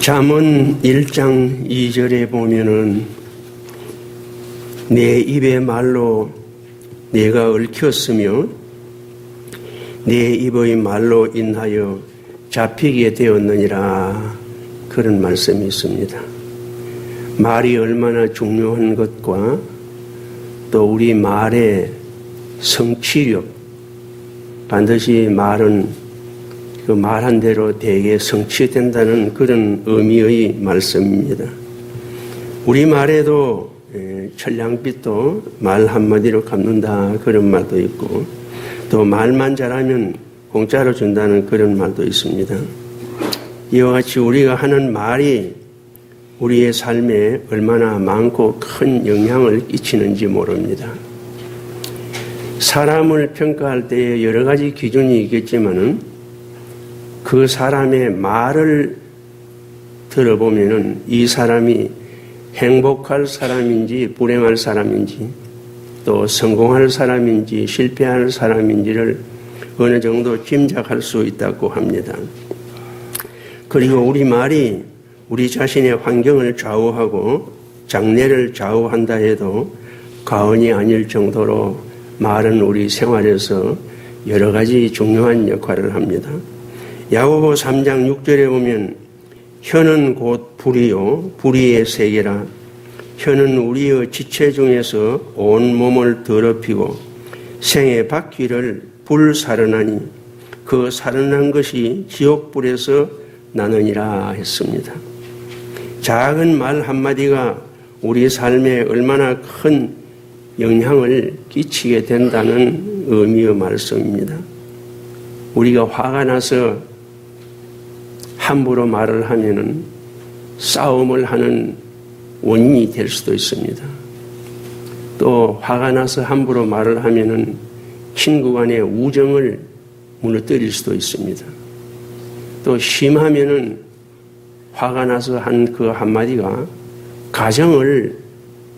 잠언 1장 2절에 보면은 내 입의 말로 내가 얽혔으며 내 입의 말로 인하여 잡히게 되었느니라, 그런 말씀이 있습니다. 말이 얼마나 중요한 것과 또 우리 말의 성취력, 반드시 말은 그 말한 대로 대개 성취된다는 그런 의미의 말씀입니다. 우리 말에도 천냥빚도 말 한마디로 갚는다, 그런 말도 있고, 또 말만 잘하면 공짜로 준다는 그런 말도 있습니다. 이와 같이 우리가 하는 말이 우리의 삶에 얼마나 많고 큰 영향을 끼치는지 모릅니다. 사람을 평가할 때에 여러 가지 기준이 있겠지만은 그 사람의 말을 들어보면은 이 사람이 행복할 사람인지 불행할 사람인지 또 성공할 사람인지 실패할 사람인지를 어느 정도 짐작할 수 있다고 합니다. 그리고 우리 말이 우리 자신의 환경을 좌우하고 장래를 좌우한다 해도 과언이 아닐 정도로 말은 우리 생활에서 여러 가지 중요한 역할을 합니다. 야고보 3장 6절에 보면 혀는 곧 불이요 불의의 세계라. 혀는 우리의 지체 중에서 온 몸을 더럽히고 생의 바퀴를 불사르나니 그 사르난 것이 지옥불에서 나느니라 했습니다. 작은 말 한마디가 우리 삶에 얼마나 큰 영향을 끼치게 된다는 의미의 말씀입니다. 우리가 화가 나서 함부로 말을 하면은 싸움을 하는 원인이 될 수도 있습니다. 또 화가 나서 함부로 말을 하면은 친구 간의 우정을 무너뜨릴 수도 있습니다. 또 심하면은 화가 나서 한 그 한마디가 가정을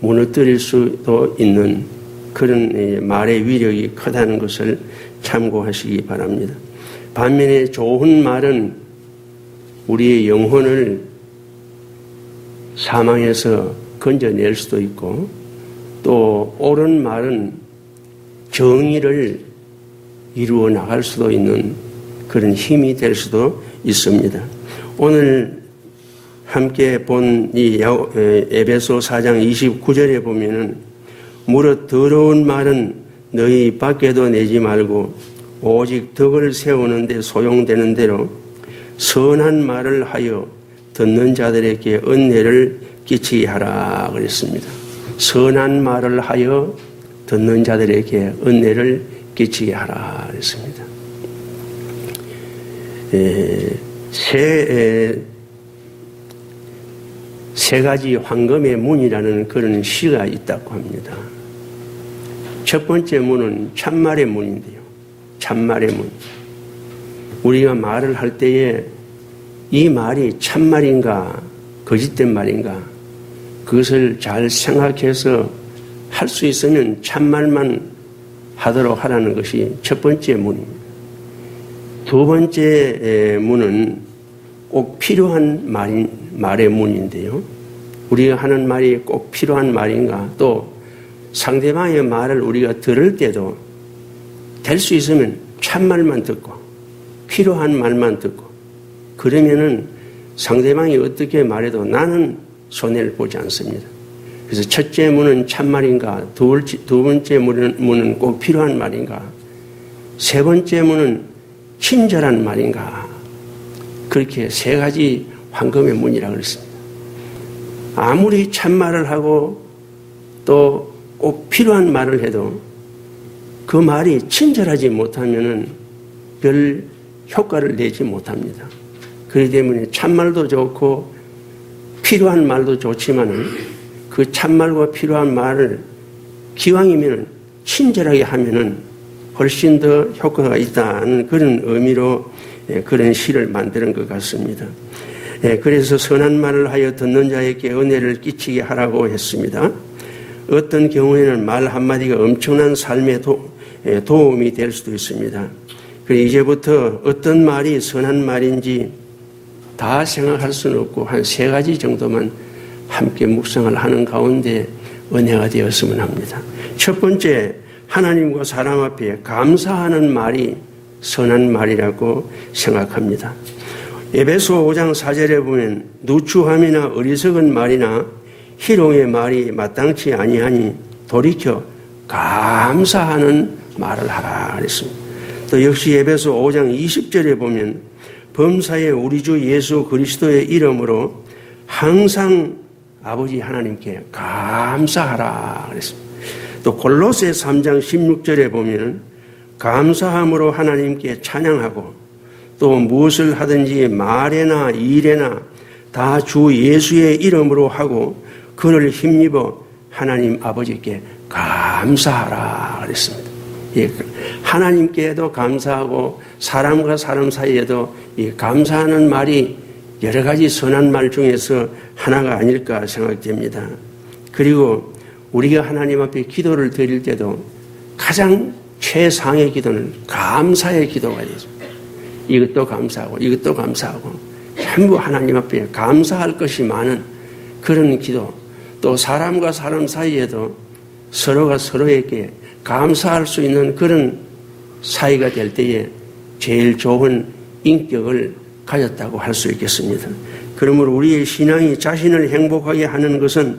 무너뜨릴 수도 있는 그런 말의 위력이 크다는 것을 참고하시기 바랍니다. 반면에 좋은 말은 우리의 영혼을 사망에서 건져낼 수도 있고 또 옳은 말은 정의를 이루어 나갈 수도 있는 그런 힘이 될 수도 있습니다. 오늘 함께 본 이 에베소 4장 29절에 보면은 무릇 더러운 말은 너희 밖에도 내지 말고 오직 덕을 세우는 데 소용되는 대로 선한 말을 하여 듣는 자들에게 은혜를 끼치게 하라 그랬습니다. 선한 말을 하여 듣는 자들에게 은혜를 끼치게 하라 그랬습니다. 세 가지 황금의 문이라는 그런 시가 있다고 합니다. 첫 번째 문은 참말의 문인데요. 참말의 문. 우리가 말을 할 때에 이 말이 참말인가 거짓된 말인가 그것을 잘 생각해서 할 수 있으면 참말만 하도록 하라는 것이 첫 번째 문입니다. 두 번째 문은 꼭 필요한 말의 문인데요. 우리가 하는 말이 꼭 필요한 말인가, 또 상대방의 말을 우리가 들을 때도 될 수 있으면 참말만 듣고 필요한 말만 듣고 그러면은 상대방이 어떻게 말해도 나는 손해를 보지 않습니다. 그래서 첫째 문은 참말인가, 두 번째 문은 꼭 필요한 말인가, 세 번째 문은 친절한 말인가, 그렇게 세 가지 황금의 문이라고 그랬습니다. 아무리 참말을 하고 또 꼭 필요한 말을 해도 그 말이 친절하지 못하면은 별 효과를 내지 못합니다. 그렇기 때문에 참말도 좋고 필요한 말도 좋지만은 그 참말과 필요한 말을 기왕이면 친절하게 하면은 훨씬 더 효과가 있다는 그런 의미로 그런 시를 만드는 것 같습니다. 그래서 선한 말을 하여 듣는 자에게 은혜를 끼치게 하라고 했습니다. 어떤 경우에는 말 한마디가 엄청난 삶에 도움이 될 수도 있습니다. 그래서 이제부터 어떤 말이 선한 말인지 다 생각할 수는 없고 한 3가지 정도만 함께 묵상을 하는 가운데 은혜가 되었으면 합니다. 첫 번째, 하나님과 사람 앞에 감사하는 말이 선한 말이라고 생각합니다. 에베소 5장 4절에 보면 누추함이나 어리석은 말이나 희롱의 말이 마땅치 아니하니 돌이켜 감사하는 말을 하라 그랬습니다. 또 역시 에베소 5장 20절에 보면 범사에 우리 주 예수 그리스도의 이름으로 항상 아버지 하나님께 감사하라 그랬습니다. 또 골로새 3장 16절에 보면 감사함으로 하나님께 찬양하고 또 무엇을 하든지 말에나 일에나 다 주 예수의 이름으로 하고 그를 힘입어 하나님 아버지께 감사하라 그랬습니다. 예, 하나님께도 감사하고 사람과 사람 사이에도 이 감사하는 말이 여러 가지 선한 말 중에서 하나가 아닐까 생각됩니다. 그리고 우리가 하나님 앞에 기도를 드릴 때도 가장 최상의 기도는 감사의 기도가 되죠. 이것도 감사하고 이것도 감사하고 전부 하나님 앞에 감사할 것이 많은 그런 기도, 또 사람과 사람 사이에도 서로가 서로에게 감사할 수 있는 그런 사이가 될 때에 제일 좋은 인격을 가졌다고 할 수 있겠습니다. 그러므로 우리의 신앙이 자신을 행복하게 하는 것은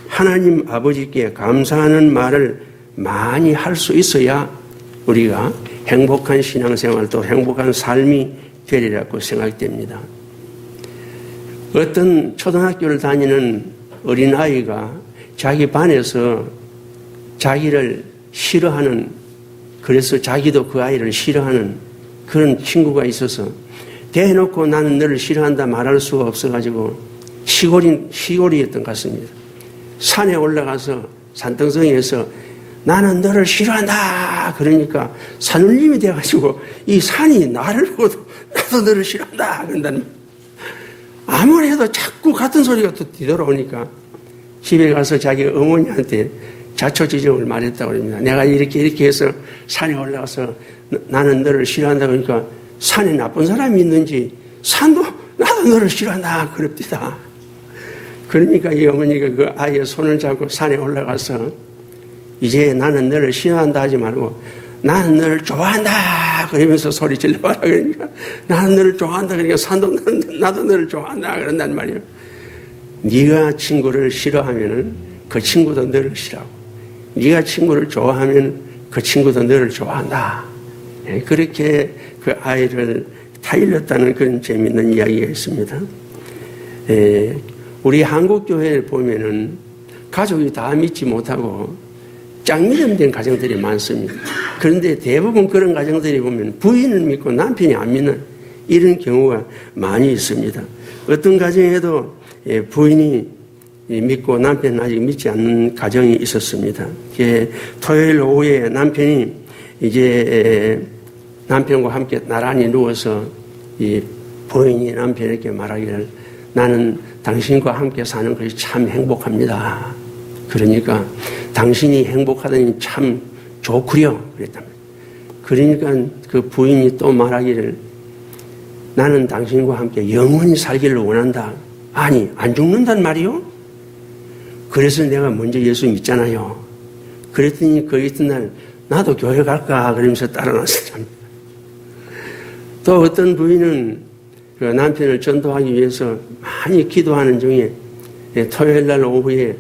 하나님 아버지께 감사하는 말을 많이 할 수 있어야 우리가 행복한 신앙생활 또 행복한 삶이 되리라고 생각됩니다. 어떤 초등학교를 다니는 어린아이가 자기 반에서 자기를 싫어하는, 그래서 자기도 그 아이를 싫어하는 그런 친구가 있어서 대놓고 나는 너를 싫어한다 말할 수가 없어가지고 시골이었던 것 같습니다. 산에 올라가서 산등성이에서 나는 너를 싫어한다 그러니까 산울림이 돼가지고 이 산이 나를 보고도 나도 너를 싫어한다 그런다는 거예요. 아무리 해도 자꾸 같은 소리가 또 뒤돌아오니까 집에 가서 자기 어머니한테 자초지종을 말했다고 합니다. 내가 이렇게 해서 산에 올라가서 나는 너를 싫어한다 그러니까 산에 나쁜 사람이 있는지 산도 나도 너를 싫어한다 그럽디다. 그러니까 이 어머니가 그 아이의 손을 잡고 산에 올라가서 이제 나는 너를 싫어한다 하지 말고 나는 너를 좋아한다 그러면서 소리 질러봐라 그러니까 나는 너를 좋아한다 그러니까 산도 나도 너를 좋아한다 그런단 말이에요. 네가 친구를 싫어하면은 그 친구도 너를 싫어하고 네가 친구를 좋아하면 그 친구도 너를 좋아한다. 그렇게 그 아이를 타일렀다는 그런 재미있는 이야기가 있습니다. 우리 한국교회를 보면은 가족이 다 믿지 못하고 짝미름된 가정들이 많습니다. 그런데 대부분 그런 가정들이 보면 부인은 믿고 남편이 안 믿는 이런 경우가 많이 있습니다. 어떤 가정에도 부인이 믿고 남편은 아직 믿지 않는 가정이 있었습니다. 토요일 오후에 남편이 이제 남편과 함께 나란히 누워서 이 부인이 남편에게 말하기를 나는 당신과 함께 사는 것이 참 행복합니다. 그러니까 당신이 행복하다니 참 좋구려 그랬답니다. 그러니까 그 부인이 또 말하기를 나는 당신과 함께 영원히 살기를 원한다. 아니 안 죽는단 말이요? 그래서 내가 먼저 예수 믿잖아요. 그랬더니 그 이튿날 나도 교회 갈까 그러면서 따라 나섰답니다. 또 어떤 부인은 그 남편을 전도하기 위해서 많이 기도하는 중에 토요일 날 오후에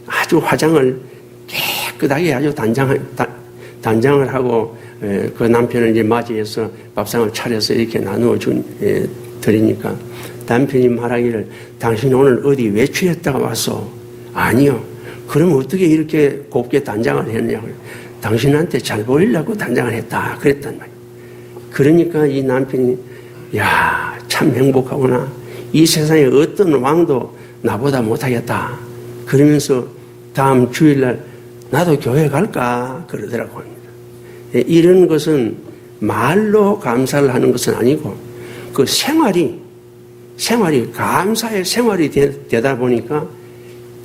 아주 화장을 깨끗하게 아주 단장을 하고 그 남편을 이제 맞이해서 밥상을 차려서 이렇게 나누어 드리니까 남편이 말하기를 당신 오늘 어디 외출했다가 왔어? 아니요. 그럼 어떻게 이렇게 곱게 단장을 했냐고. 당신한테 잘 보이려고 단장을 했다. 그랬단 말이에요. 그러니까 이 남편이 야, 참 행복하구나. 이 세상에 어떤 왕도 나보다 못하겠다. 그러면서 다음 주일날 나도 교회 갈까 그러더라고 합니다. 이런 것은 말로 감사를 하는 것은 아니고 그 생활이 감사의 생활이 되다 보니까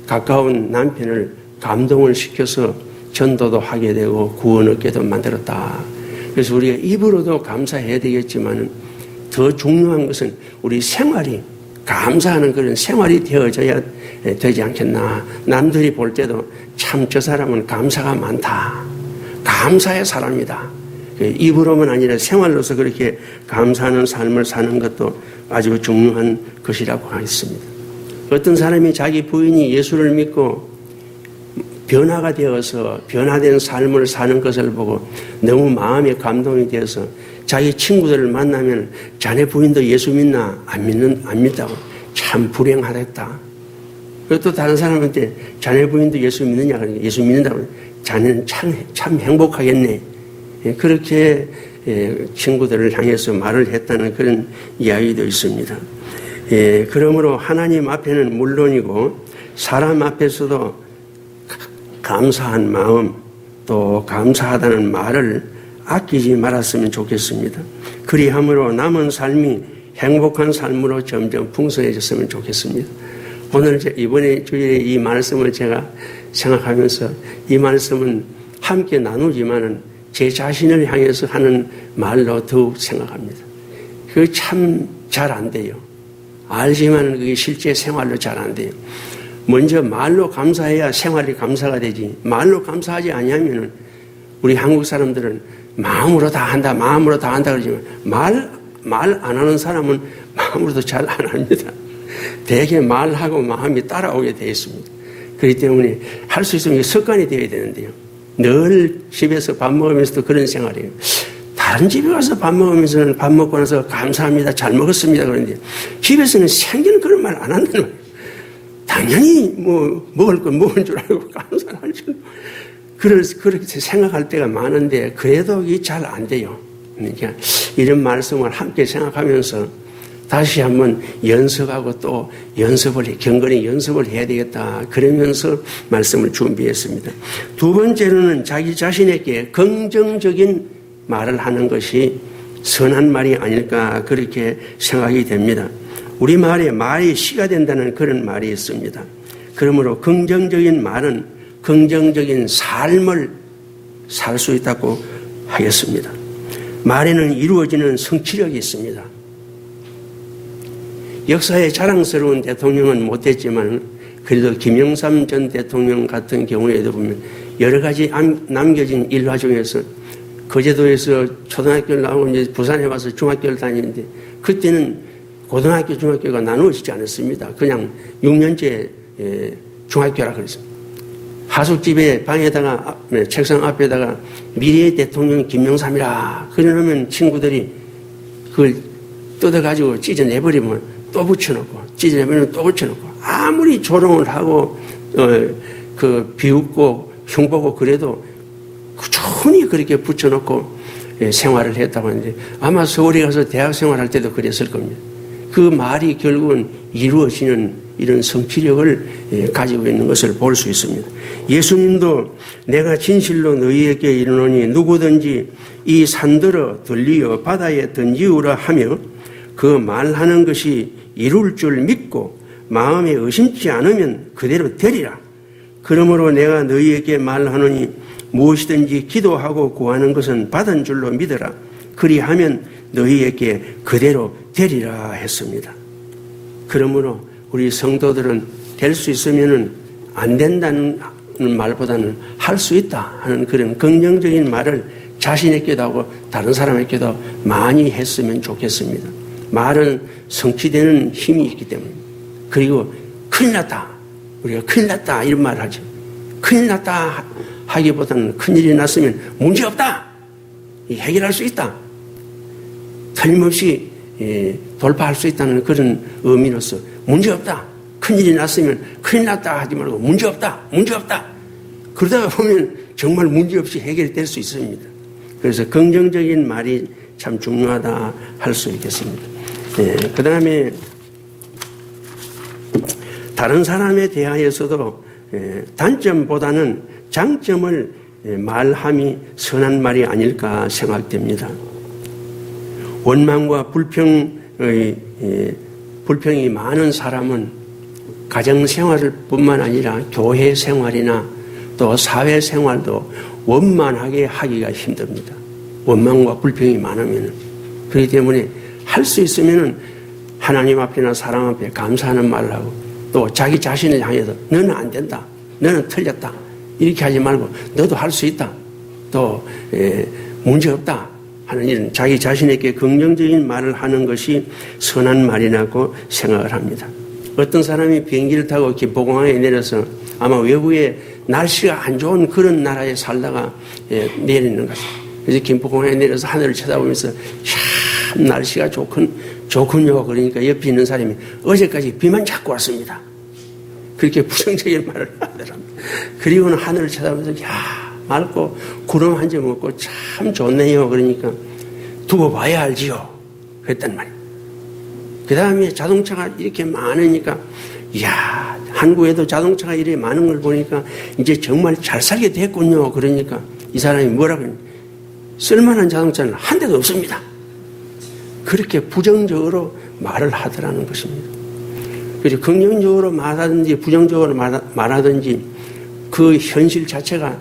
가까운 남편을 감동을 시켜서 전도도 하게 되고 구원 얻게도 만들었다. 그래서 우리가 입으로도 감사해야 되겠지만 더 중요한 것은 우리 생활이 감사하는 그런 생활이 되어져야 되지 않겠나. 남들이 볼 때도 참 저 사람은 감사가 많다. 감사의 사람이다. 입으로만 아니라 생활로서 그렇게 감사하는 삶을 사는 것도 아주 중요한 것이라고 하겠습니다. 어떤 사람이 자기 부인이 예수를 믿고 변화가 되어서 변화된 삶을 사는 것을 보고 너무 마음에 감동이 되어서 자기 친구들을 만나면 자네 부인도 예수 믿나? 안 믿다고. 참 불행하겠다. 그리고 또 다른 사람한테 자네 부인도 예수 믿느냐? 그러니까 예수 믿는다고. 자네는 참 행복하겠네. 그렇게 친구들을 향해서 말을 했다는 그런 이야기도 있습니다. 그러므로 하나님 앞에는 물론이고 사람 앞에서도 감사한 마음 또 감사하다는 말을 아끼지 말았으면 좋겠습니다. 그리함으로 남은 삶이 행복한 삶으로 점점 풍성해졌으면 좋겠습니다. 오늘 이번에 주일에 이 말씀을 제가 생각하면서 이 말씀은 함께 나누지만은 제 자신을 향해서 하는 말로 더욱 생각합니다. 그게 참 잘 안 돼요. 알지만은 그게 실제 생활로 잘 안 돼요. 먼저 말로 감사해야 생활이 감사가 되지. 말로 감사하지 아니하면은 우리 한국 사람들은 마음으로 다 한다 그러지만 말 안 하는 사람은 마음으로도 잘 안 합니다. 대개 말하고 마음이 따라오게 되어 있습니다. 그렇기 때문에 할 수 있으면 습관이 되어야 되는데요. 늘 집에서 밥 먹으면서도 그런 생활이에요. 다른 집에 가서 밥 먹으면서는 밥 먹고 나서 감사합니다, 잘 먹었습니다 그러는데 집에서는 생기는 그런 말 안 한다는 거예요. 당연히 먹을 건 먹은 줄 알고 감사할 줄. 그렇게 생각할 때가 많은데 그래도 이게 잘 안 돼요. 그러니까 이런 말씀을 함께 생각하면서 다시 한번 연습하고 또 경건히 연습을 해야 되겠다. 그러면서 말씀을 준비했습니다. 두 번째로는 자기 자신에게 긍정적인 말을 하는 것이 선한 말이 아닐까 그렇게 생각이 됩니다. 우리말에 말이 시가 된다는 그런 말이 있습니다. 그러므로 긍정적인 말은 긍정적인 삶을 살 수 있다고 하겠습니다. 말에는 이루어지는 성취력이 있습니다. 역사에 자랑스러운 대통령은 못했지만 그래도 김영삼 전 대통령 같은 경우에도 보면 여러 가지 남겨진 일화 중에서 거제도에서 초등학교를 나오고 이제 부산에 와서 중학교를 다니는데 그때는 고등학교, 중학교가 나누어지지 않았습니다. 그냥 6년제 중학교라 그랬습니다. 하숙집에 방에다가 책상 앞에다가 미래의 대통령 김영삼이라 그러면 친구들이 그걸 뜯어가지고 찢어내버리면 또 붙여놓고 찢어내버리면 또 붙여놓고 아무리 조롱을 하고 비웃고 흉보고 그래도 꾸준히 그렇게 붙여놓고 생활을 했다고 하는데 아마 서울에 가서 대학 생활할 때도 그랬을 겁니다. 그 말이 결국은 이루어지는 이런 성취력을 가지고 있는 것을 볼 수 있습니다. 예수님도 내가 진실로 너희에게 이르노니 누구든지 이 산들어 들리어 바다에 던지우라 하며 그 말하는 것이 이룰 줄 믿고 마음에 의심치 않으면 그대로 되리라. 그러므로 내가 너희에게 말하노니 무엇이든지 기도하고 구하는 것은 받은 줄로 믿어라. 그리하면 너희에게 그대로 되리라 했습니다. 그러므로 우리 성도들은 될 수 있으면은 안 된다는 말보다는 할 수 있다 하는 그런 긍정적인 말을 자신에게도 하고 다른 사람에게도 많이 했으면 좋겠습니다. 말은 성취되는 힘이 있기 때문입니다. 그리고 큰일 났다. 우리가 큰일 났다 이런 말을 하죠. 큰일 났다 하기보다는 큰일이 났으면 문제없다. 해결할 수 있다. 틀림없이 돌파할 수 있다는 그런 의미로서 문제없다. 큰일이 났으면 큰일 났다 하지 말고 문제없다. 그러다가 보면 정말 문제없이 해결될 수 있습니다. 그래서 긍정적인 말이 참 중요하다 할 수 있겠습니다. 그 다음에 다른 사람에 대하여서도 단점보다는 장점을 말함이 선한 말이 아닐까 생각됩니다. 원망과 불평이 많은 사람은 가정생활 뿐만 아니라 교회 생활이나 또 사회생활도 원만하게 하기가 힘듭니다. 원망과 불평이 많으면. 그렇기 때문에 할 수 있으면은 하나님 앞이나 사람 앞에 감사하는 말을 하고 또 자기 자신을 향해서 너는 안 된다. 너는 틀렸다. 이렇게 하지 말고 너도 할 수 있다. 또 문제 없다 하는 이런 자기 자신에게 긍정적인 말을 하는 것이 선한 말이라고 생각을 합니다. 어떤 사람이 비행기를 타고 김포공항에 내려서 아마 외국에 날씨가 안 좋은 그런 나라에 살다가 내리는 것입니다. 그래서 김포공항에 내려서 하늘을 쳐다보면서 참 날씨가 좋군요. 그러니까 옆에 있는 사람이 어제까지 비만 자꾸 왔습니다. 그렇게 부정적인 말을 하더랍니다. 그리고는 하늘을 쳐다보면서 맑고 구름 한 점 없고 참 좋네요. 그러니까 두고 봐야 알지요. 그랬단 말이에요. 그 다음에 자동차가 이렇게 많으니까 이야 한국에도 자동차가 이렇게 많은 걸 보니까 이제 정말 잘 살게 됐군요. 그러니까 이 사람이 뭐라고 하냐. 쓸만한 자동차는 한 대도 없습니다. 그렇게 부정적으로 말을 하더라는 것입니다. 그래서 긍정적으로 말하든지 부정적으로 말하든지 그 현실 자체가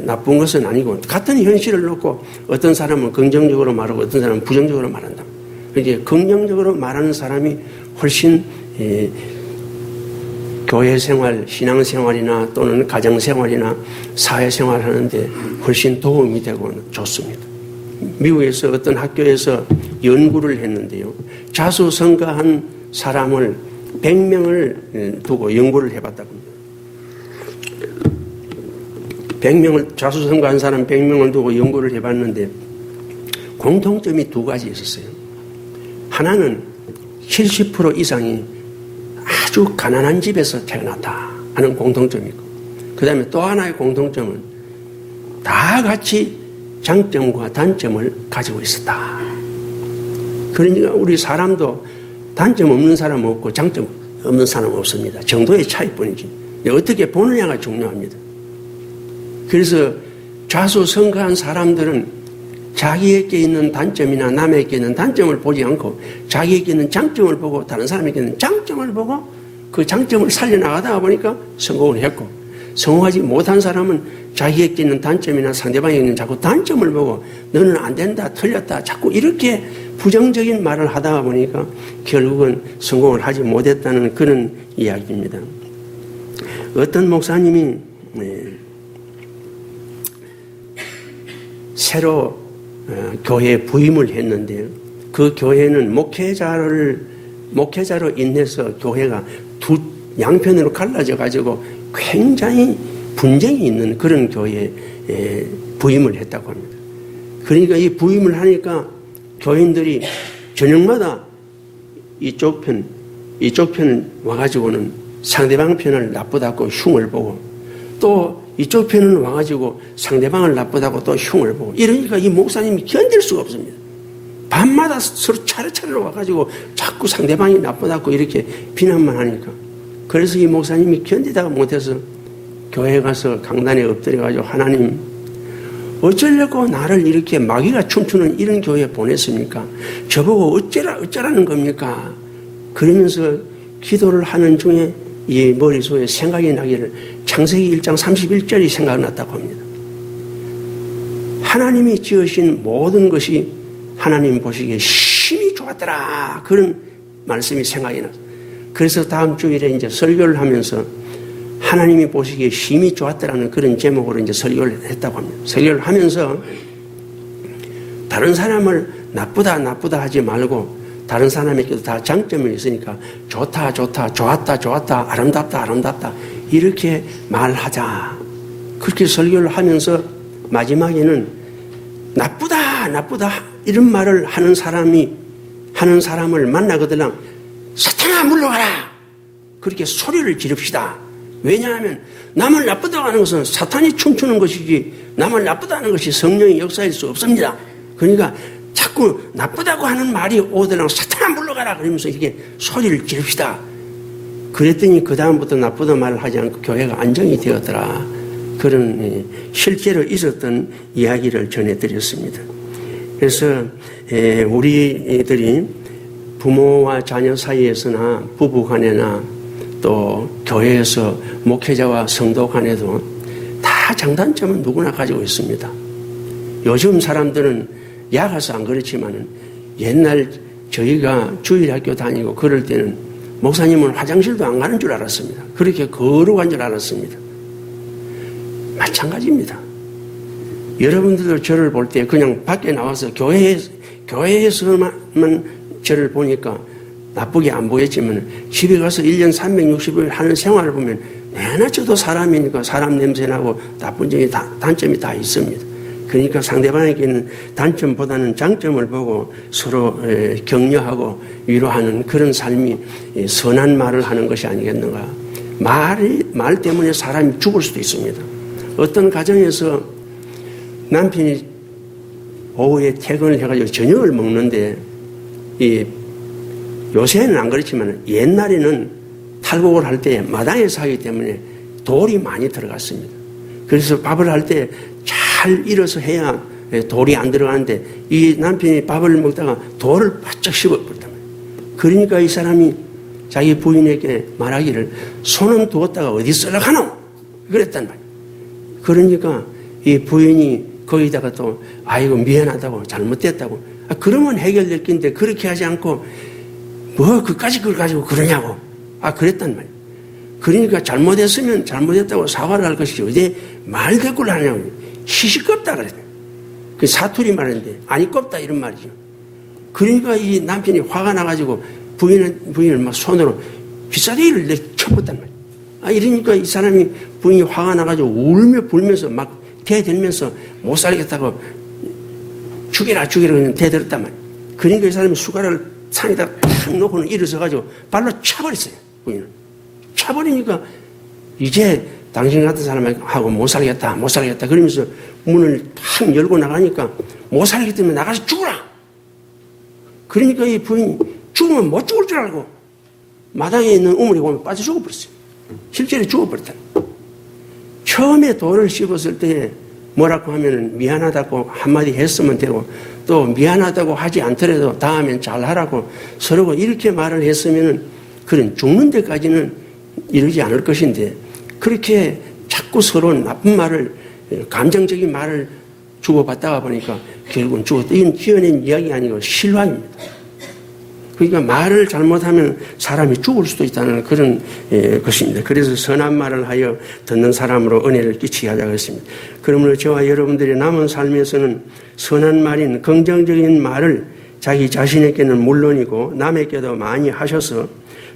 나쁜 것은 아니고 같은 현실을 놓고 어떤 사람은 긍정적으로 말하고 어떤 사람은 부정적으로 말한다. 그러니까 긍정적으로 말하는 사람이 훨씬 교회 생활, 신앙 생활이나 또는 가정 생활이나 사회 생활 하는데 훨씬 도움이 되고 좋습니다. 미국에서 어떤 학교에서 연구를 했는데요. 자수성가한 사람을 100명을 두고 연구를 해봤다고 합니다. 100명을, 자수성가한 사람 100명을 두고 연구를 해봤는데 공통점이 두 가지 있었어요. 하나는 70% 이상이 아주 가난한 집에서 태어났다 하는 공통점이 있고, 그 다음에 또 하나의 공통점은 다 같이 장점과 단점을 가지고 있었다. 그러니까 우리 사람도 단점 없는 사람 없고 장점 없는 사람 없습니다. 정도의 차이뿐이지. 어떻게 보느냐가 중요합니다. 그래서 자수성가한 사람들은 자기에게 있는 단점이나 남에게 있는 단점을 보지 않고 자기에게 있는 장점을 보고 다른 사람에게 있는 장점을 보고 그 장점을 살려나가다 보니까 성공을 했고, 성공하지 못한 사람은 자기에게 있는 단점이나 상대방에게 있는 자꾸 단점을 보고 너는 안 된다, 틀렸다, 자꾸 이렇게 부정적인 말을 하다 보니까 결국은 성공을 하지 못했다는 그런 이야기입니다. 어떤 목사님이 새로 교회에 부임을 했는데요. 그 교회는 목회자로 인해서 교회가 두 양편으로 갈라져 가지고 굉장히 분쟁이 있는 그런 교회에 부임을 했다고 합니다. 그러니까 이 부임을 하니까 교인들이 저녁마다 이쪽 편은 와가지고는 상대방 편을 나쁘다고 흉을 보고 또 이쪽 편은 와가지고 상대방을 나쁘다고 또 흉을 보고 이러니까 이 목사님이 견딜 수가 없습니다. 밤마다 서로 차례차례로 와가지고 자꾸 상대방이 나쁘다고 이렇게 비난만 하니까 그래서 이 목사님이 견디다가 못해서 교회에 가서 강단에 엎드려가지고 하나님 어쩌려고 나를 이렇게 마귀가 춤추는 이런 교회에 보냈습니까? 저보고 어쩌라는 겁니까? 그러면서 기도를 하는 중에 이 머릿속에 생각이 나기를 창세기 1장 31절이 생각났다고 합니다. 하나님이 지으신 모든 것이 하나님 보시기에 심히 좋았더라. 그런 말씀이 생각이 났어요. 그래서 다음 주일에 이제 설교를 하면서 하나님이 보시기에 심히 좋았더라는 그런 제목으로 이제 설교를 했다고 합니다. 설교를 하면서 다른 사람을 나쁘다 하지 말고 다른 사람에게도 다 장점이 있으니까 좋다, 좋았다, 아름답다 이렇게 말하자. 그렇게 설교를 하면서 마지막에는 나쁘다 이런 말을 하는 사람을 만나거든 사탄아 물러가라. 그렇게 소리를 지릅시다. 왜냐하면 남을 나쁘다고 하는 것은 사탄이 춤추는 것이지 남을 나쁘다 하는 것이 성령의 역사일 수 없습니다. 그러니까 자꾸 나쁘다고 하는 말이 오더라도 사탄아 물러가라 그러면서 이렇게 소리를 지릅시다. 그랬더니 그 다음부터 나쁘다 말을 하지 않고 교회가 안정이 되었더라. 그런 실제로 있었던 이야기를 전해드렸습니다. 그래서 우리들이 부모와 자녀 사이에서나 부부 간에나 또 교회에서 목회자와 성도 간에도 다 장단점은 누구나 가지고 있습니다. 요즘 사람들은 약해서 안 그렇지만은 옛날 저희가 주일학교 다니고 그럴 때는 목사님은 화장실도 안 가는 줄 알았습니다. 그렇게 거룩한 줄 알았습니다. 마찬가지입니다. 여러분들도 저를 볼 때 그냥 밖에 나와서 교회에서만 저를 보니까 나쁘게 안 보였지만 집에 가서 1년 365일 하는 생활을 보면 내나 저도 사람이니까 사람 냄새나고 나쁜 점이 단점이 다 있습니다. 그러니까 상대방에게는 단점보다는 장점을 보고 서로 격려하고 위로하는 그런 삶이 선한 말을 하는 것이 아니겠는가. 말 때문에 사람이 죽을 수도 있습니다. 어떤 가정에서 남편이 오후에 퇴근을 해가지고 저녁을 먹는데 요새는 안 그렇지만 옛날에는 탈곡을 할 때 마당에서 하기 때문에 돌이 많이 들어갔습니다. 그래서 밥을 할 때 잘 일어서 해야 돌이 안 들어가는데 이 남편이 밥을 먹다가 돌을 바짝 씹어버렸단 말이에요. 그러니까 이 사람이 자기 부인에게 말하기를 손은 두었다가 어디 쓸려 가노? 그랬단 말이에요. 그러니까 이 부인이 거기다가 또 아이고 미안하다고 잘못됐다고 그러면 해결될 건데 그렇게 하지 않고 뭐 그까지 그걸 가지고 그러냐고 그랬단 말이에요. 그러니까 잘못했으면 잘못했다고 사과를 할 것이지 어디 말대꾸를 하냐고 시시껍다 그랬어요. 그 사투리 말인데 아니 껍다 이런 말이죠. 그러니까 이 남편이 화가 나가지고 부인을 막 손으로 빗사대기를 내쳐봤단 말이에요. 이러니까 이 사람이 부인이 화가 나가지고 울며 불면서 막 대들면서 못 살겠다고 죽여라 그냥 대들었단 말이에요. 그러니까 이 사람이 숟가락을 산에다 탁 놓고는 일어서가지고 발로 차버렸어요. 부인을 차버리니까 이제 당신 같은 사람하고 못 살겠다 그러면서 문을 탁 열고 나가니까 못 살겠다면 나가서 죽어라. 그러니까 이 부인이 죽으면 못 죽을 줄 알고 마당에 있는 우물에 보면 빠져 죽어버렸어요. 실제로 죽어버렸다. 처음에 돌을 씹었을 때 뭐라고 하면은 미안하다고 한마디 했으면 되고 또 미안하다고 하지 않더라도 다음엔 잘하라고 서로 이렇게 말을 했으면은 그런 죽는 데까지는 이르지 않을 것인데 그렇게 자꾸 서로 나쁜 말을 감정적인 말을 주고받다가 보니까 결국은 죽었다. 이건 지어낸 이야기 아니고 실화입니다. 그러니까 말을 잘못하면 사람이 죽을 수도 있다는 그런 것입니다. 그래서 선한 말을 하여 듣는 사람으로 은혜를 끼치게 하자고 했습니다. 그러므로 저와 여러분들의 남은 삶에서는 선한 말인 긍정적인 말을 자기 자신에게는 물론이고 남에게도 많이 하셔서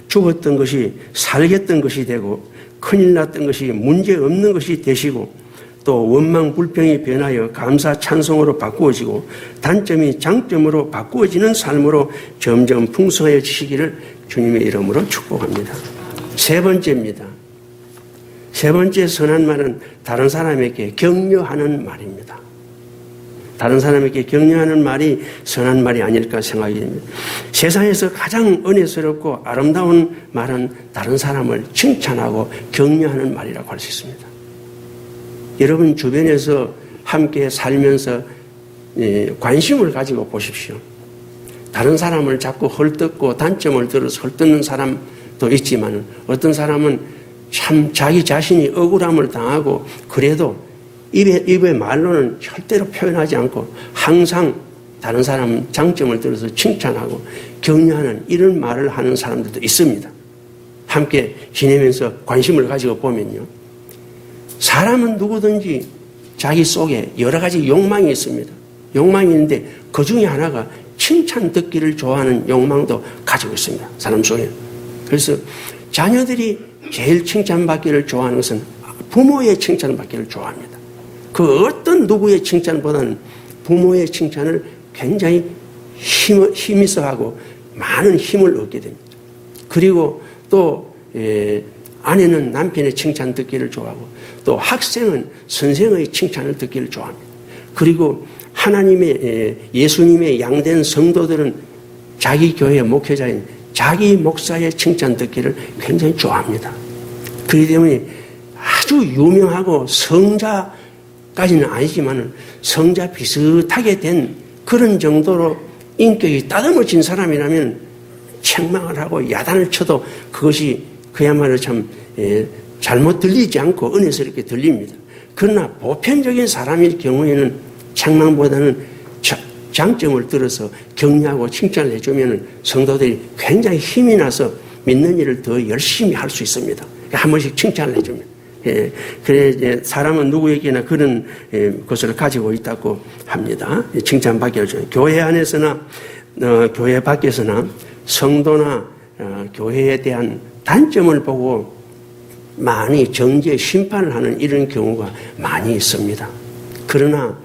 죽었던 것이 살겠던 것이 되고 큰일 났던 것이 문제없는 것이 되시고 또 원망 불평이 변하여 감사 찬송으로 바꾸어지고 단점이 장점으로 바꾸어지는 삶으로 점점 풍성해지시기를 주님의 이름으로 축복합니다. 세 번째입니다. 세 번째 선한 말은 다른 사람에게 격려하는 말입니다. 다른 사람에게 격려하는 말이 선한 말이 아닐까 생각이 됩니다. 세상에서 가장 은혜스럽고 아름다운 말은 다른 사람을 칭찬하고 격려하는 말이라고 할 수 있습니다. 여러분 주변에서 함께 살면서 관심을 가지고 보십시오. 다른 사람을 자꾸 헐뜯고 단점을 들어서 헐뜯는 사람도 있지만 어떤 사람은 참 자기 자신이 억울함을 당하고 그래도 입의 말로는 절대로 표현하지 않고 항상 다른 사람 장점을 들어서 칭찬하고 격려하는 이런 말을 하는 사람들도 있습니다. 함께 지내면서 관심을 가지고 보면요. 사람은 누구든지 자기 속에 여러 가지 욕망이 있습니다. 욕망이 있는데 그 중에 하나가 칭찬 듣기를 좋아하는 욕망도 가지고 있습니다. 사람 속에. 그래서 자녀들이 제일 칭찬받기를 좋아하는 것은 부모의 칭찬받기를 좋아합니다. 그 어떤 누구의 칭찬보다는 부모의 칭찬을 굉장히 힘있어 하고 많은 힘을 얻게 됩니다. 그리고 또 아내는 남편의 칭찬 듣기를 좋아하고 또 학생은 선생의 칭찬을 듣기를 좋아합니다. 그리고 예수님의 양된 성도들은 자기 교회의 목회자인 자기 목사의 칭찬 듣기를 굉장히 좋아합니다. 그렇기 때문에 아주 유명하고 성자까지는 아니지만 성자 비슷하게 된 그런 정도로 인격이 따듬어진 사람이라면 책망을 하고 야단을 쳐도 그것이 그야말로 참 잘못 들리지 않고 은혜스럽게 들립니다. 그러나 보편적인 사람일 경우에는 책망보다는 장점을 들어서 격려하고 칭찬을 해주면 성도들이 굉장히 힘이 나서 믿는 일을 더 열심히 할 수 있습니다. 한 번씩 칭찬을 해주면. 예, 그래, 이제 사람은 누구에게나 그런 것을 가지고 있다고 합니다. 칭찬받기 하죠. 교회 안에서나, 교회 밖에서나 성도나 교회에 대한 단점을 보고 많이 정죄, 심판을 하는 이런 경우가 많이 있습니다. 그러나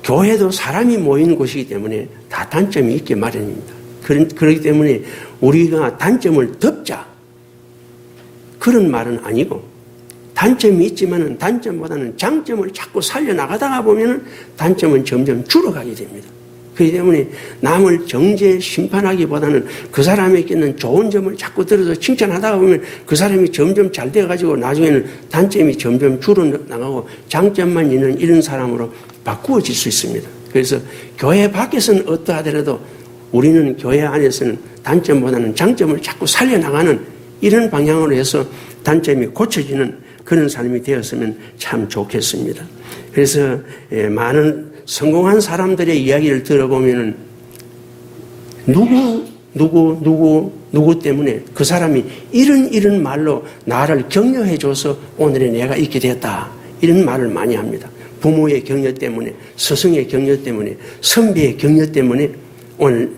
교회도 사람이 모이는 곳이기 때문에 다 단점이 있기 마련입니다. 그렇기 때문에 우리가 단점을 덮자 그런 말은 아니고 단점이 있지만 단점보다는 장점을 자꾸 살려나가다가 보면 단점은 점점 줄어가게 됩니다. 그렇기 때문에 남을 정죄, 심판하기보다는 그 사람에게 있는 좋은 점을 자꾸 들어서 칭찬하다가 보면 그 사람이 점점 잘 되어가지고 나중에는 단점이 점점 줄어나가고 장점만 있는 이런 사람으로 바꾸어질 수 있습니다. 그래서 교회 밖에서는 어떠하더라도 우리는 교회 안에서는 단점보다는 장점을 자꾸 살려나가는 이런 방향으로 해서 단점이 고쳐지는 그런 삶이 되었으면 참 좋겠습니다. 그래서 많은 성공한 사람들의 이야기를 들어보면은 누구 때문에 그 사람이 이런 말로 나를 격려해줘서 오늘의 내가 있게 되었다. 이런 말을 많이 합니다. 부모의 격려 때문에, 스승의 격려 때문에, 선배의 격려 때문에 오늘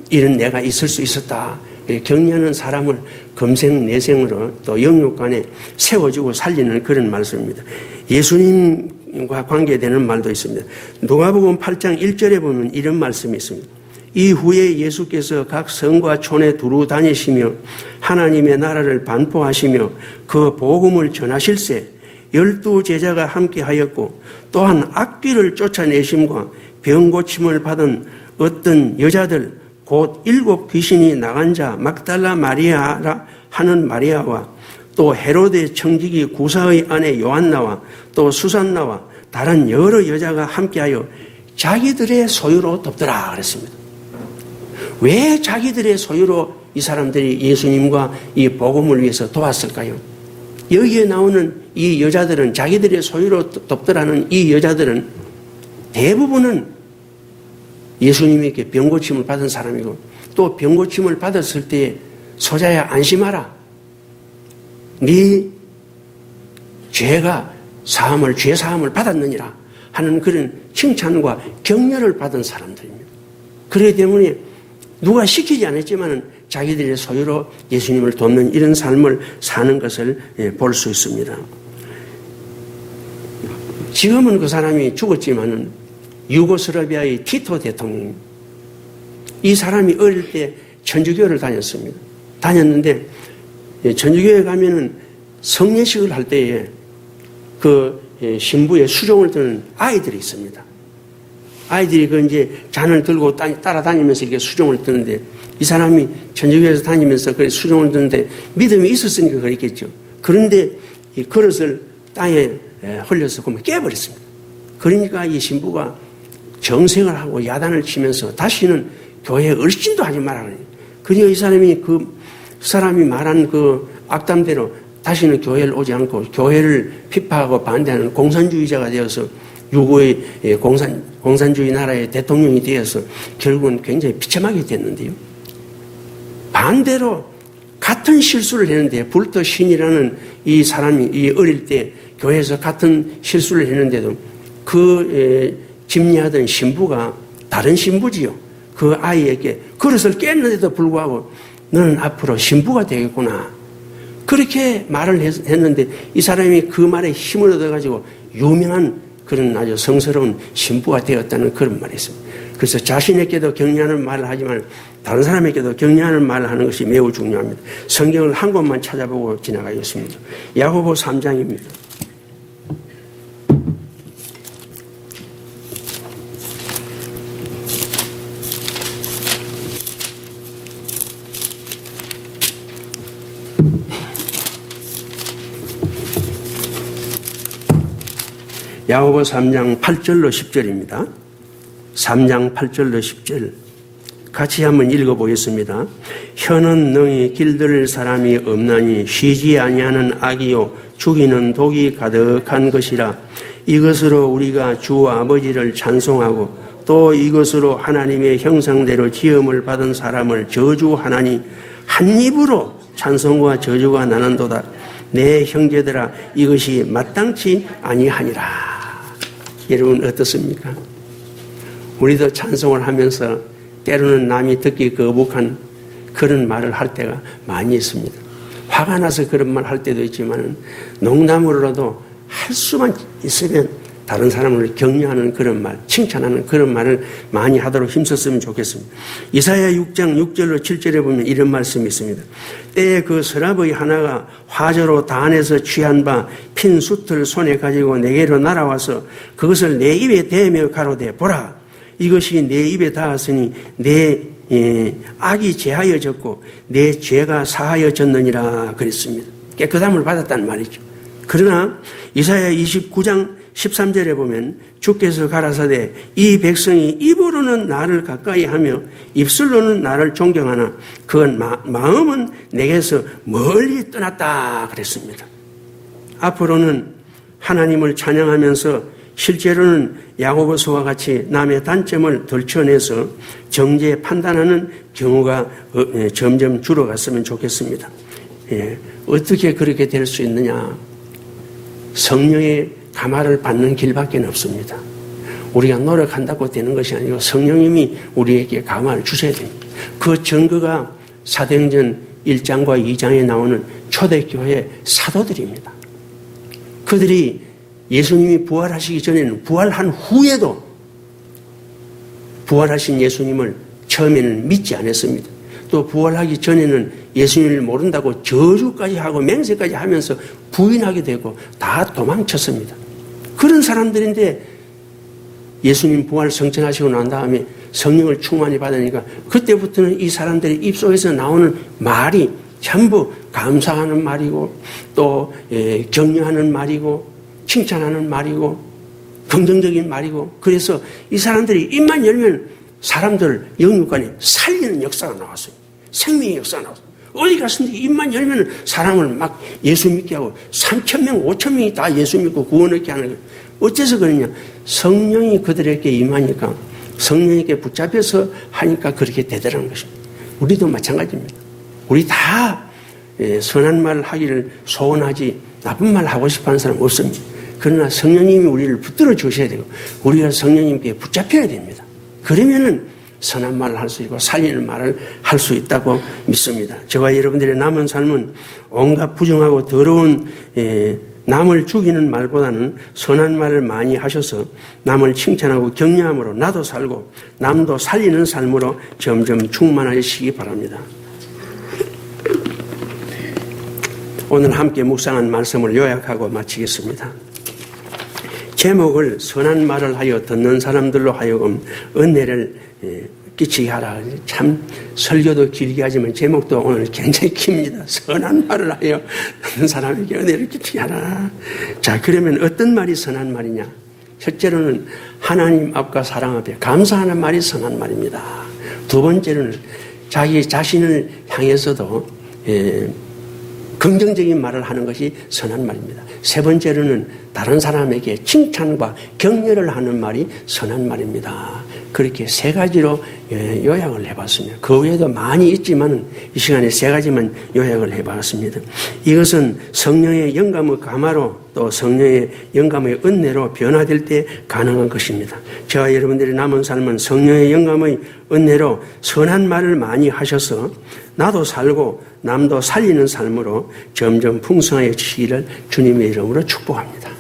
이런 내가 있을 수 있었다. 격려하는 사람을 금생내생으로 또 영육간에 세워주고 살리는 그런 말씀입니다. 예수님과 관계되는 말도 있습니다. 누가복음 8장 1절에 보면 이런 말씀이 있습니다. 이후에 예수께서 각 성과 촌에 두루 다니시며 하나님의 나라를 반포하시며 그 복음을 전하실세 12 제자가 함께하였고 또한 악귀를 쫓아내심과 병 고침을 받은 어떤 여자들 곧 7 귀신이 나간 자 막달라 마리아라 하는 마리아와 또 헤로데 청지기 구사의 아내 요한나와 또 수산나와 다른 여러 여자가 함께하여 자기들의 소유로 돕더라 그랬습니다. 왜 자기들의 소유로 이 사람들이 예수님과 이 복음을 위해서 도왔을까요? 여기에 나오는 이 여자들은 자기들의 소유로 돕더라는 이 여자들은 대부분은 예수님에게 병고침을 받은 사람이고 또 병고침을 받았을 때 소자야 안심하라. 네 죄가 죄 사함을 받았느니라 하는 그런 칭찬과 격려를 받은 사람들입니다. 그렇기 때문에 누가 시키지 않았지만 자기들의 소유로 예수님을 돕는 이런 삶을 사는 것을 볼 수 있습니다. 지금은 그 사람이 죽었지만은 유고슬라비아의 티토 대통령, 이 사람이 어릴 때 천주교를 다녔습니다. 다녔는데 천주교에 가면은 성례식을 할 때에 그 신부의 수종을 드는 아이들이 있습니다. 아이들이 그 이제 잔을 들고 따라다니면서 이렇게 수종을 드는데 이 사람이 천주교에서 다니면서 그 수종을 드는데 믿음이 있었으니까 그랬겠죠. 그런데 이 그릇을 땅에 흘려서 그만 깨버렸습니다. 그러니까 이 신부가 정색을 하고 야단을 치면서 다시는 교회에 얼씬도 하지 말라 그래요. 그러니까 이 사람이 그 사람이 말한 그 악담대로 다시는 교회를 오지 않고 교회를 비판하고 반대하는 공산주의자가 되어서 유고의 공산주의 나라의 대통령이 되어서 결국은 굉장히 비참하게 됐는데요. 반대로 같은 실수를 했는데 불터 신이라는 이 사람이 이 어릴 때 교회에서 같은 실수를 했는데도 그 집례하던 신부가 다른 신부지요. 그 아이에게 그릇을 깼는데도 불구하고 너는 앞으로 신부가 되겠구나. 그렇게 말을 했는데 이 사람이 그 말에 힘을 얻어가지고 유명한 그런 아주 성스러운 신부가 되었다는 그런 말이 있습니다. 그래서 자신에게도 격려하는 말을 하지만 다른 사람에게도 격려하는 말을 하는 것이 매우 중요합니다. 성경을 한 곳만 찾아보고 지나가겠습니다. 야고보 3장입니다. 야고보 3장 8절로 10절입니다. 3장 8절로 10절 같이 한번 읽어보겠습니다. 혀는 능히 길들일 사람이 없나니 쉬지 아니하는 악이요 죽이는 독이 가득한 것이라. 이것으로 우리가 주 아버지를 찬송하고 또 이것으로 하나님의 형상대로 지음을 받은 사람을 저주하나니 한 입으로 찬송과 저주가 나는도다. 내 형제들아 이것이 마땅치 아니하니라. 여러분 어떻습니까? 우리도 찬송을 하면서 때로는 남이 듣기 거북한 그런 말을 할 때가 많이 있습니다. 화가 나서 그런 말 할 때도 있지만 농담으로라도 할 수만 있으면 다른 사람을 격려하는 그런 말, 칭찬하는 그런 말을 많이 하도록 힘썼으면 좋겠습니다. 이사야 6장 6절로 7절에 보면 이런 말씀이 있습니다. 때에 그 서랍의 하나가 화저로 단에서 취한 바 핀 숯을 손에 가지고 내게로 날아와서 그것을 내 입에 대며 가로되 보라 이것이 내 입에 닿았으니 내 악이 제하여졌고 내 죄가 사하여졌느니라 그랬습니다. 깨끗함을 받았다는 말이죠. 그러나 이사야 29장 13절에 보면 주께서 가라사대 이 백성이 입으로는 나를 가까이 하며 입술로는 나를 존경하나 그건 마음은 내게서 멀리 떠났다 그랬습니다. 앞으로는 하나님을 찬양하면서 실제로는 야고보서와 같이 남의 단점을 들춰내서 정죄 판단하는 경우가 점점 줄어갔으면 좋겠습니다. 어떻게 그렇게 될 수 있느냐? 성령의 감화를 받는 길밖에 없습니다. 우리가 노력한다고 되는 것이 아니고 성령님이 우리에게 감화를 주셔야 됩니다. 그 증거가 사도행전 1장과 2장에 나오는 초대교회 사도들입니다. 그들이 예수님이 부활하시기 전에는 부활한 후에도 부활하신 예수님을 처음에는 믿지 않았습니다. 또 부활하기 전에는 예수님을 모른다고 저주까지 하고 맹세까지 하면서 부인하게 되고 다 도망쳤습니다. 그런 사람들인데 예수님 부활 성천하시고 난 다음에 성령을 충만히 받으니까 그때부터는 이 사람들의 입속에서 나오는 말이 전부 감사하는 말이고 또 격려하는 말이고 칭찬하는 말이고 긍정적인 말이고 그래서 이 사람들이 입만 열면 사람들 영육간에 살리는 역사가 나왔어요. 생명의 역사가 나왔어요. 어디 갔는데 입만 열면 사람을 막 예수 믿게 하고 3,000명, 5,000명이 다 예수 믿고 구원 얻게 하는 거예요. 어째서 그러냐? 성령이 그들에게 임하니까 성령에게 붙잡혀서 하니까 그렇게 되더라는 것입니다. 우리도 마찬가지입니다. 우리 다 선한 말을 하기를 소원하지 나쁜 말 하고 싶어하는 사람 없습니다. 그러나 성령님이 우리를 붙들어 주셔야 되고 우리가 성령님께 붙잡혀야 됩니다. 그러면은 선한 말을 할 수 있고 살리는 말을 할 수 있다고 믿습니다. 저와 여러분들의 남은 삶은 온갖 부정하고 더러운 남을 죽이는 말보다는 선한 말을 많이 하셔서 남을 칭찬하고 격려함으로 나도 살고 남도 살리는 삶으로 점점 충만하시기 바랍니다. 오늘 함께 묵상한 말씀을 요약하고 마치겠습니다. 제목을 선한 말을 하여 듣는 사람들로 하여금 은혜를 끼치게 하라. 참 설교도 길게 하지만 제목도 오늘 굉장히 깁니다. 선한 말을 하여 듣는 사람에게 은혜를 끼치게 하라. 자, 그러면 어떤 말이 선한 말이냐? 첫째로는 하나님 앞과 사랑 앞에 감사하는 말이 선한 말입니다. 두 번째로는 자기 자신을 향해서도 긍정적인 말을 하는 것이 선한 말입니다. 세 번째로는 다른 사람에게 칭찬과 격려를 하는 말이 선한 말입니다. 그렇게 세 가지로 요약을 해봤습니다. 그 외에도 많이 있지만 이 시간에 세 가지만 요약을 해봤습니다. 이것은 성령의 영감의 감화로 또 성령의 영감의 은혜로 변화될 때 가능한 것입니다. 저와 여러분들의 남은 삶은 성령의 영감의 은혜로 선한 말을 많이 하셔서 나도 살고 남도 살리는 삶으로 점점 풍성해지기를 주님의 이름으로 축복합니다.